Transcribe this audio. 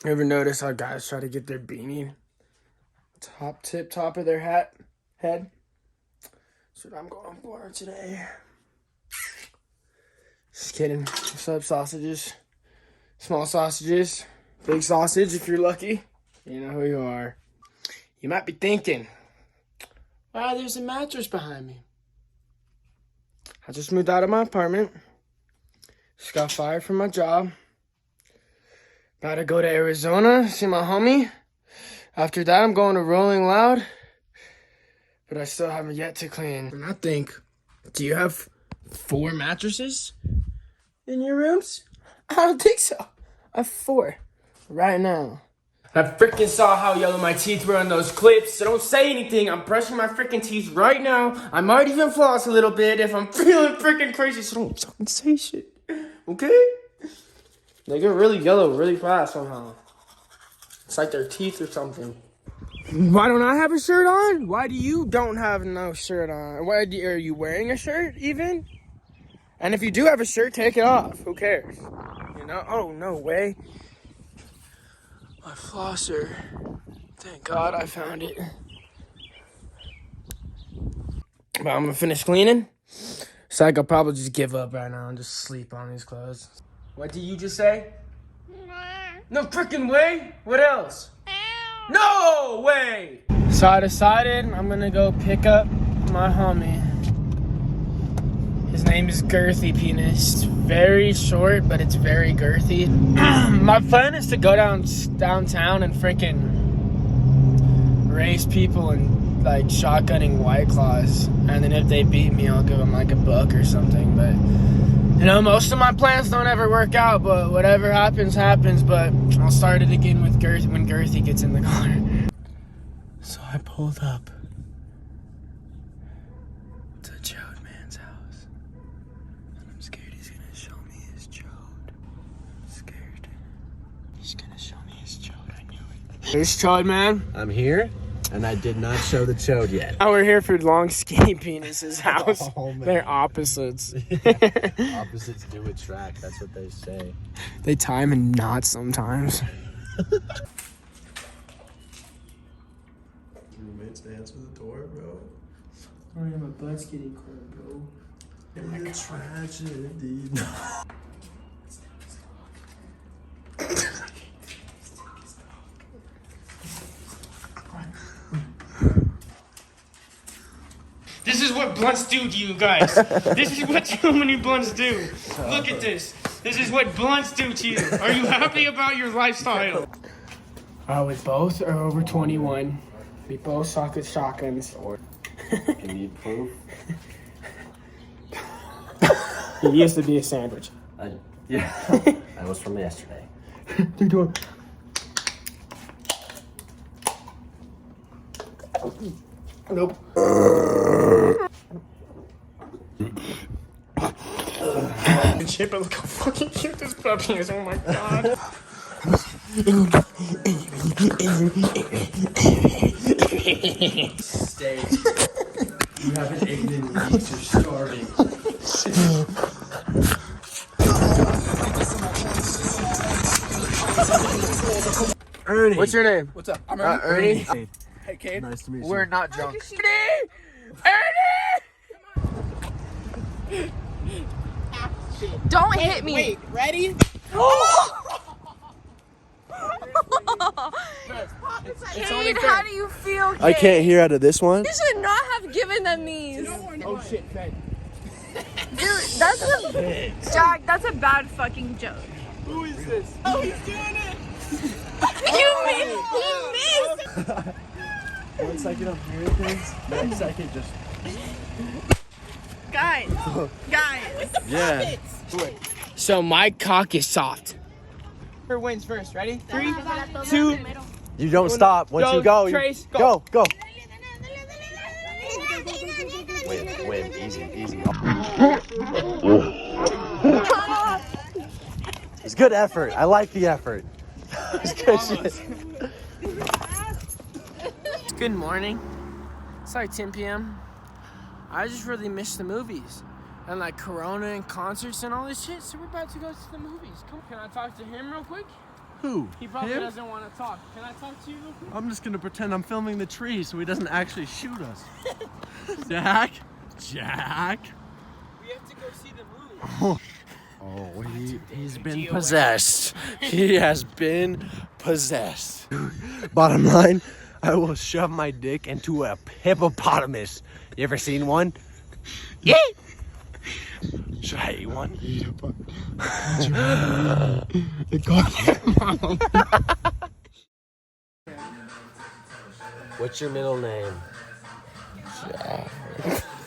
Ever notice how guys try to get their beanie top of their head? That's what I'm going for today. Just kidding. What's up, sausages? Small sausages, big sausage if you're lucky. You know who you are. You might be thinking, wow, there's a mattress behind me. I just moved out of my apartment. Just got fired from my job. About to go to Arizona, see my homie. After that, I'm going to Rolling Loud. But I still haven't yet to clean. And I think, do you have 4 mattresses in your rooms? I don't think so. I have 4 right now. I freaking saw how yellow my teeth were on those clips, so don't say anything. I'm brushing my freaking teeth right now. I might even floss a little bit if I'm feeling freaking crazy, so don't fucking say shit. Okay? They get really yellow really fast somehow. It's like their teeth or something. Why don't I have a shirt on? Why do you don't have no shirt on? Are you wearing a shirt even? And if you do have a shirt, take it off. Who cares? You know? Oh, no way. My flosser. Thank God I found it. But I'm gonna finish cleaning. So I could probably just give up right now and just sleep on these clothes. What did you just say? No freaking way. What else? No way! So I decided I'm gonna go pick up my homie. His name is Girthy Penis. It's very short, but it's very girthy. My plan is to go downtown and freaking race people and like shotgunning White Claws. And then if they beat me, I'll give them like a buck or something. But you know, most of my plans don't ever work out, but whatever happens, happens. But I'll start it again with Girthy when Girthy gets in the car. So I pulled up to Chode Man's house. And I'm scared he's gonna show me his chode. I'm scared. He's gonna show me his chode, I knew it. Here's Chode Man. I'm here. And I did not show the chode yet. Now we're here for Long Skinny Penis's house. Oh, man. They're opposites. Opposites do attract. That's what they say. They tie him in knots sometimes. Roommates dance with the door, bro. I am a butt's getting cold, bro. It's a tragedy. This is what blunts do to you guys. This is what too many blunts do. Look at this. This is what blunts do to you. Are you happy about your lifestyle? We both are over 21. We both suck at shotguns. You need proof? It used to be a sandwich. Yeah. That was from yesterday. They're doing. Nope. Chip, look how fucking cute this puppy is. Oh my god. Stay. You haven't eaten in weeks. You're starving. Ernie. What's your name? What's up? I'm Ernie. Hey, Cade. Nice to meet you. We're not drunk. Ernie! Don't hit me. Wait, ready? It's only Cade, fair. how do you feel, Cade? I can't hear out of this one. You should not have given them these. Oh shit, Fed. Dude, that's a Jack. That's a bad fucking joke. Who is this? Oh, he's doing it! He missed. 1 second I'm hearing things. Next second just. Guys. Yeah. So my cock is soft. Who wins first? Ready? 3, 2. You don't stop. Once you go, Trace, go. Go. Win. Easy. It's good effort. I like the effort. It's good shit. Good morning. It's like 10 p.m. I just really missed the movies. and like Corona and concerts and all this shit. So we're about to go to the movies. Come, can I talk to him real quick? Who? He probably Him? doesn't want to talk. Can I talk to you real quick? I'm just gonna pretend I'm filming the tree so he doesn't actually shoot us. Jack? Jack? We have to go see the movie. Oh, he's been possessed. He has been possessed. Bottom line, I will shove my dick into a hippopotamus. You ever seen one? Yeah. Should I eat one? What's your middle name? Jack.